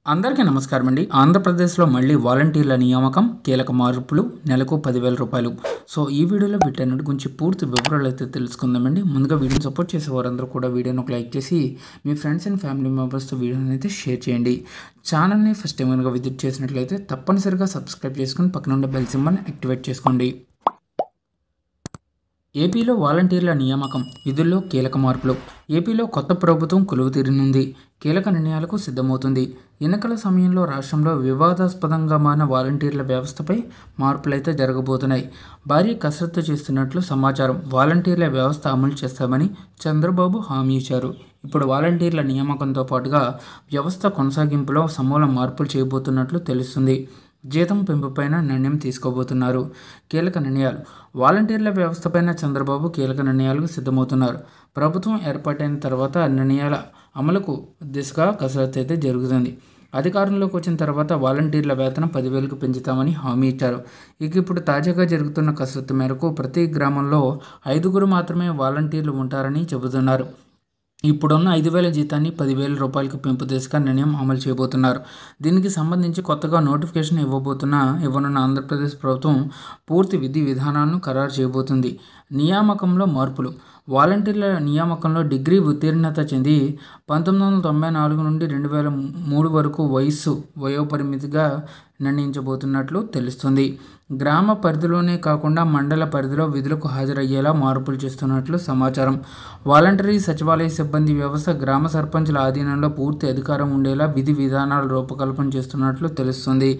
అందరికీ నమస్కారం అండి. ఆంధ్రప్రదేశ్లో మళ్ళీ వాలంటీర్ల నియామకం, కీలక మార్పులు, నెలకు 10,000 రూపాయలు. సో ఈ వీడియోలో వీటన్నిటి గురించి పూర్తి వివరాలు అయితే తెలుసుకుందామండి. ముందుగా వీడియోని సపోర్ట్ చేసే వారందరూ కూడా వీడియోని ఒక లైక్ చేసి మీ ఫ్రెండ్స్ అండ్ ఫ్యామిలీ మెంబర్స్తో వీడియోని అయితే షేర్ చేయండి. ఛానల్ని ఫస్ట్ టైం కనుక విజిట్ చేసినట్లయితే తప్పనిసరిగా సబ్స్క్రైబ్ చేసుకుని పక్కన ఉండే బెల్ సింబల్ని యాక్టివేట్ చేసుకోండి. ఏపీలో వాలంటీర్ల నియామకం, విధుల్లో కీలక మార్పులు. ఏపీలో కొత్త ప్రభుత్వం కొలువు తీరనుంది. కీలక నిర్ణయాలకు సిద్ధమవుతుంది. ఎన్నికల సమయంలో రాష్ట్రంలో వివాదాస్పదంగా మారిన వాలంటీర్ల వ్యవస్థపై మార్పులైతే జరగబోతున్నాయి. భారీ కసరత్తు చేస్తున్నట్లు సమాచారం. వాలంటీర్ల వ్యవస్థ అమలు చేస్తామని చంద్రబాబు హామీ ఇచ్చారు. ఇప్పుడు వాలంటీర్ల నియామకంతో పాటుగా వ్యవస్థ కొనసాగింపులో సమూల మార్పులు చేయబోతున్నట్లు తెలుస్తుంది. జీతం పెంపుపైన నిర్ణయం తీసుకోబోతున్నారు. కీలక నిర్ణయాలు. వాలంటీర్ల వ్యవస్థపైన చంద్రబాబు కీలక నిర్ణయాలకు సిద్ధమవుతున్నారు. ప్రభుత్వం ఏర్పాటైన తర్వాత నిర్ణయాల అమలుకు దిశగా కసరత్తు అయితే జరుగుతుంది. అధికారంలోకి వచ్చిన తర్వాత వాలంటీర్ల వేతనం 10,000కు పెంచుతామని హామీ ఇచ్చారు. ఇప్పుడు తాజాగా జరుగుతున్న కసరత్తు మేరకు ప్రతి గ్రామంలో 5గురు మాత్రమే వాలంటీర్లు ఉంటారని చెబుతున్నారు. ఇప్పుడున్న 5,000 జీతాన్ని 10,000 రూపాయలకు పెంపు దిశగా నిర్ణయం అమలు చేయబోతున్నారు. దీనికి సంబంధించి కొత్తగా నోటిఫికేషన్ ఇవ్వనున్న ఆంధ్రప్రదేశ్ ప్రభుత్వం పూర్తి విధి విధానాలను ఖరారు చేయబోతుంది. నియామకంలో మార్పులు. వాలంటీర్ల నియామకంలో డిగ్రీ ఉత్తీర్ణత చెంది 1994 నుండి 2003 వరకు వయోపరిమితిగా నిర్ణయించబోతున్నట్లు తెలుస్తుంది. గ్రామ పరిధిలోనే కాకుండా మండల పరిధిలో విధులకు హాజరయ్యేలా మార్పులు చేస్తున్నట్లు సమాచారం. వాలంటరీ సచివాలయ సిబ్బంది వ్యవస్థ గ్రామ సర్పంచుల ఆధీనంలో పూర్తి అధికారం ఉండేలా విధి విధానాలు రూపకల్పన చేస్తున్నట్లు తెలుస్తుంది.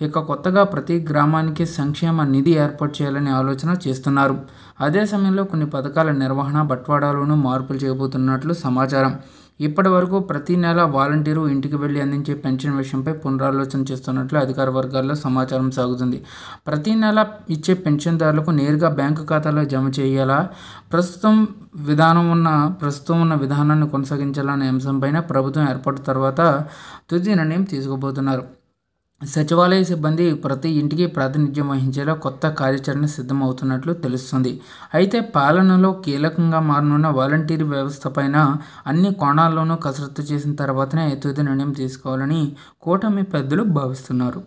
ఇక కొత్తగా ప్రతి గ్రామానికి సంక్షేమ నిధి ఏర్పాటు చేయాలని ఆలోచన చేస్తున్నారు. అదే సమయంలో కొన్ని పథకాల నిర్వహణ బట్వాడాలోనూ మార్పులు చేయబోతున్నట్లు సమాచారం. ఇప్పటి వరకు ప్రతి నెల వాలంటీరు ఇంటికి వెళ్లి అందించే పెన్షన్ విషయంపై పునరాలోచన చేస్తున్నట్లు అధికార వర్గాల్లో సమాచారం సాగుతుంది. ప్రతి నెల ఇచ్చే పెన్షన్దారులకు నేరుగా బ్యాంకు ఖాతాలో జమ చేయాలా, ప్రస్తుతం ఉన్న విధానాన్ని కొనసాగించాలనే అంశంపైన ప్రభుత్వం ఏర్పాటు తర్వాత తుది నిర్ణయం తీసుకోబోతున్నారు. సచివాలయ సిబ్బంది ప్రతి ఇంటికి ప్రాతినిధ్యం వహించేలా కొత్త కార్యాచరణ సిద్ధమవుతున్నట్లు తెలుస్తుంది. అయితే పాలనలో కీలకంగా మారనున్న వాలంటీర్ వ్యవస్థపైన అన్ని కోణాల్లోనూ కసరత్తు చేసిన తర్వాతనే తుది నిర్ణయం తీసుకోవాలని కూటమి పెద్దలు భావిస్తున్నారు.